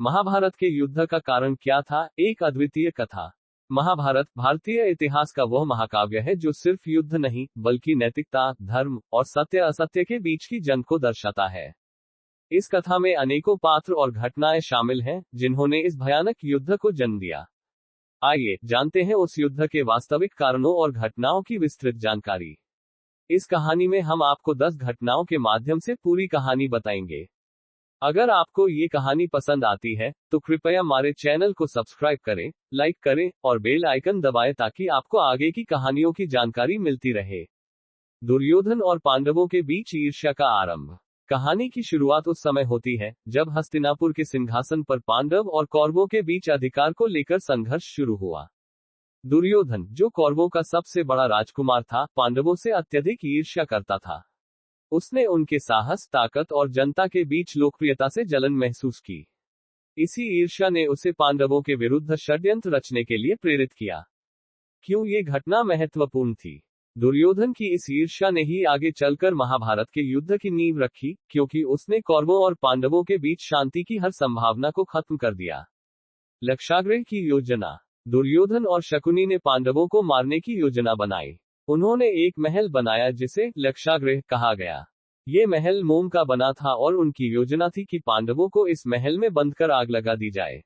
महाभारत के युद्ध का कारण क्या था? एक अद्वितीय कथा। महाभारत भारतीय इतिहास का वह महाकाव्य है जो सिर्फ युद्ध नहीं, बल्कि नैतिकता, धर्म और सत्य असत्य के बीच की जंग को दर्शाता है। इस कथा में अनेकों पात्र और घटनाएं शामिल हैं, जिन्होंने इस भयानक युद्ध को जन्म दिया। आइए जानते हैं उस युद्ध के वास्तविक कारणों और घटनाओं की विस्तृत जानकारी। इस कहानी में हम आपको 10 घटनाओं के माध्यम से पूरी कहानी बताएंगे। अगर आपको ये कहानी पसंद आती है, तो कृपया हमारे चैनल को सब्सक्राइब करें, लाइक करें और बेल आइकन दबाएं ताकि आपको आगे की कहानियों की जानकारी मिलती रहे। दुर्योधन और पांडवों के बीच ईर्ष्या का आरंभ। कहानी की शुरुआत उस समय होती है जब हस्तिनापुर के सिंहासन पर पांडव और कौरवों के बीच अधिकार को लेकर संघर्ष शुरू हुआ। दुर्योधन, जो कौरवों का सबसे बड़ा राजकुमार था, पांडवों से अत्यधिक ईर्ष्या करता था। उसने उनके साहस, ताकत और जनता के बीच लोकप्रियता से जलन महसूस की। इसी ईर्ष्या ने उसे पांडवों के विरुद्ध षड्यंत्र रचने के लिए प्रेरित किया। क्यों ये घटना महत्वपूर्ण थी? दुर्योधन की इस ईर्ष्या ने ही आगे चलकर महाभारत के युद्ध की नींव रखी, क्योंकि उसने कौरवों और पांडवों के बीच शांति की हर संभावना को खत्म कर दिया। लक्षागृह की योजना। दुर्योधन और शकुनी ने पांडवों को मारने की योजना बनाई। उन्होंने एक महल बनाया जिसे लक्षागृह कहा गया। ये महल मोम का बना था और उनकी योजना थी कि पांडवों को इस महल में बंद कर आग लगा दी जाए।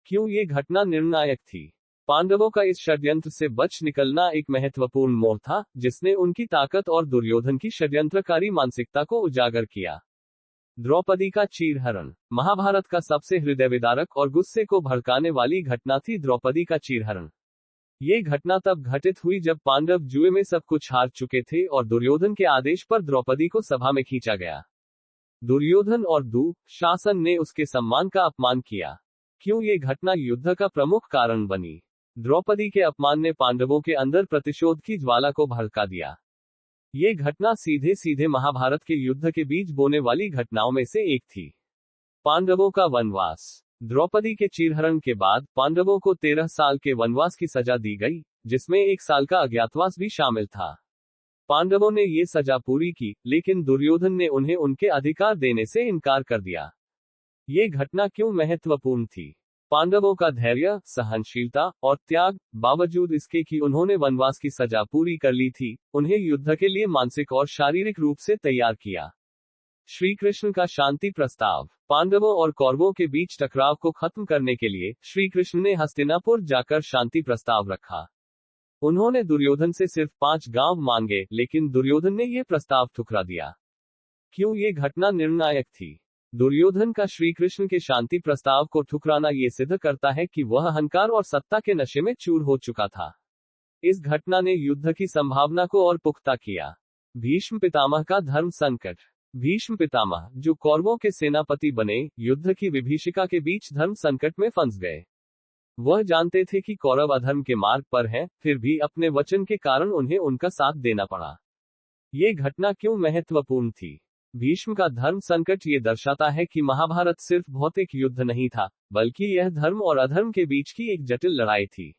क्यों ये घटना निर्णायक थी? पांडवों का इस षड्यंत्र से बच निकलना एक महत्वपूर्ण मोड़ था, जिसने उनकी ताकत और दुर्योधन की षड्यंत्रकारी मानसिकता को उजागर किया। द्रौपदी का चीरहरण। महाभारत का सबसे हृदयविदारक और गुस्से को भड़काने वाली घटना थी द्रौपदी का चीरहरण। ये घटना तब घटित हुई जब पांडव जुए में सब कुछ हार चुके थे और दुर्योधन के आदेश पर द्रौपदी को सभा में खींचा गया। दुर्योधन और दुशासन ने उसके सम्मान का अपमान किया। क्यों ये घटना युद्ध का प्रमुख कारण बनी? द्रौपदी के अपमान ने पांडवों के अंदर प्रतिशोध की ज्वाला को भड़का दिया। ये घटना सीधे सीधे महाभारत के युद्ध के बीज बोने वाली घटनाओं में से एक थी। पांडवों का वनवास। द्रौपदी के चीरहरण के बाद पांडवों को 13 साल के वनवास की सजा दी गई, जिसमें 1 साल का अज्ञातवास भी शामिल था। पांडवों ने ये सजा पूरी की, लेकिन दुर्योधन ने उन्हें उनके अधिकार देने से इनकार कर दिया। ये घटना क्यों महत्वपूर्ण थी? पांडवों का धैर्य, सहनशीलता और त्याग, बावजूद इसके कि उन्होंने वनवास की सजा पूरी कर ली थी, उन्हें युद्ध के लिए मानसिक और शारीरिक रूप से तैयार किया। श्री कृष्ण का शांति प्रस्ताव। पांडवों और कौरवों के बीच टकराव को खत्म करने के लिए श्री कृष्ण ने हस्तिनापुर जाकर शांति प्रस्ताव रखा। उन्होंने दुर्योधन से सिर्फ 5 गांव मांगे, लेकिन दुर्योधन ने यह प्रस्ताव ठुकरा दिया। क्यों ये घटना निर्णायक थी? दुर्योधन का श्री कृष्ण के शांति प्रस्ताव को ठुकराना ये सिद्ध करता है कि वह अहंकार और सत्ता के नशे में चूर हो चुका था। इस घटना ने युद्ध की संभावना को और पुख्ता किया। भीष्म पितामह का धर्म संकट। भीष्म पितामह, जो कौरवों के सेनापति बने, युद्ध की विभीषिका के बीच धर्म संकट में फंस गए। वह जानते थे कि कौरव अधर्म के मार्ग पर हैं, फिर भी अपने वचन के कारण उन्हें उनका साथ देना पड़ा। ये घटना क्यों महत्वपूर्ण थी? भीष्म का धर्म संकट ये दर्शाता है कि महाभारत सिर्फ भौतिक युद्ध नहीं था, बल्कि यह धर्म और अधर्म के बीच की एक जटिल लड़ाई थी।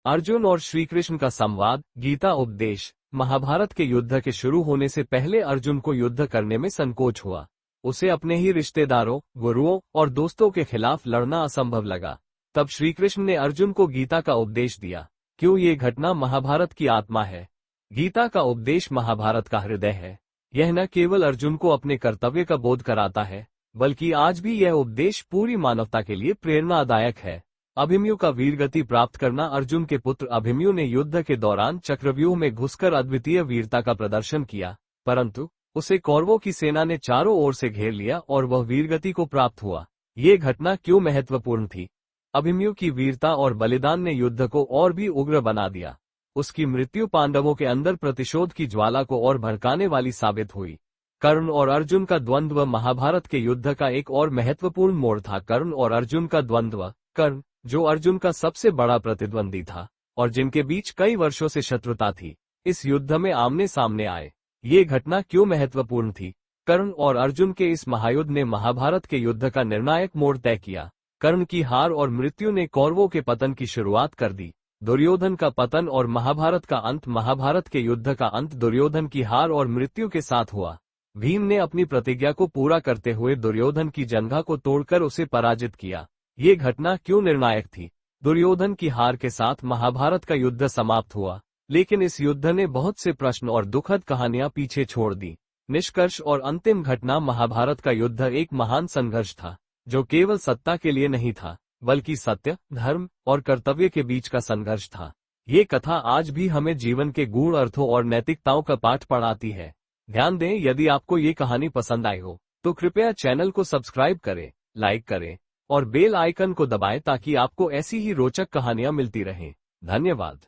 अर्जुन और श्री कृष्ण का संवाद। गीता उपदेश। महाभारत के युद्ध के शुरू होने से पहले अर्जुन को युद्ध करने में संकोच हुआ। उसे अपने ही रिश्तेदारों, गुरुओं और दोस्तों के खिलाफ लड़ना असंभव लगा। तब श्री कृष्ण ने अर्जुन को गीता का उपदेश दिया। क्यों ये घटना महाभारत की आत्मा है? गीता का उपदेश महाभारत का हृदय है। यह न केवल अर्जुन को अपने कर्तव्य का बोध कराता है, बल्कि आज भी यह उपदेश पूरी मानवता के लिए प्रेरणादायक है। अभिमन्यु का वीरगति प्राप्त करना। अर्जुन के पुत्र अभिमन्यु ने युद्ध के दौरान चक्रव्यूह में घुसकर अद्वितीय वीरता का प्रदर्शन किया, परंतु उसे कौरवों की सेना ने चारों ओर से घेर लिया और वह वीरगति को प्राप्त हुआ। ये घटना क्यों महत्वपूर्ण थी? अभिमन्यु की वीरता और बलिदान ने युद्ध को और भी उग्र बना दिया। उसकी मृत्यु पांडवों के अंदर प्रतिशोध की ज्वाला को और भड़काने वाली साबित हुई। कर्ण और अर्जुन का द्वंद्व। महाभारत के युद्ध का एक और महत्वपूर्ण मोड़ था कर्ण और अर्जुन का द्वंद्व। कर्ण, जो अर्जुन का सबसे बड़ा प्रतिद्वंदी था और जिनके बीच कई वर्षों से शत्रुता थी, इस युद्ध में आमने सामने आए। ये घटना क्यों महत्वपूर्ण थी? कर्ण और अर्जुन के इस महायुद्ध ने महाभारत के युद्ध का निर्णायक मोड़ तय किया। कर्ण की हार और मृत्यु ने कौरवों के पतन की शुरुआत कर दी। दुर्योधन का पतन और महाभारत का अंत। महाभारत के युद्ध का अंत दुर्योधन की हार और मृत्यु के साथ हुआ। भीम ने अपनी प्रतिज्ञा को पूरा करते हुए दुर्योधन की जंघा को तोड़कर उसे पराजित किया। ये घटना क्यों निर्णायक थी? दुर्योधन की हार के साथ महाभारत का युद्ध समाप्त हुआ, लेकिन इस युद्ध ने बहुत से प्रश्न और दुखद कहानियां पीछे छोड़ दी। निष्कर्ष और अंतिम घटना, महाभारत का युद्ध एक महान संघर्ष था, जो केवल सत्ता के लिए नहीं था, बल्कि सत्य, धर्म और कर्तव्य के बीच का संघर्ष था। ये कथा आज भी हमें जीवन के गूढ़ अर्थों और नैतिकताओं का पाठ पढ़ाती है। ध्यान दें, यदि आपको ये कहानी पसंद आई हो तो कृपया चैनल को सब्सक्राइब करें, लाइक करें और बेल आइकन को दबाएं ताकि आपको ऐसी ही रोचक कहानियां मिलती रहें। धन्यवाद।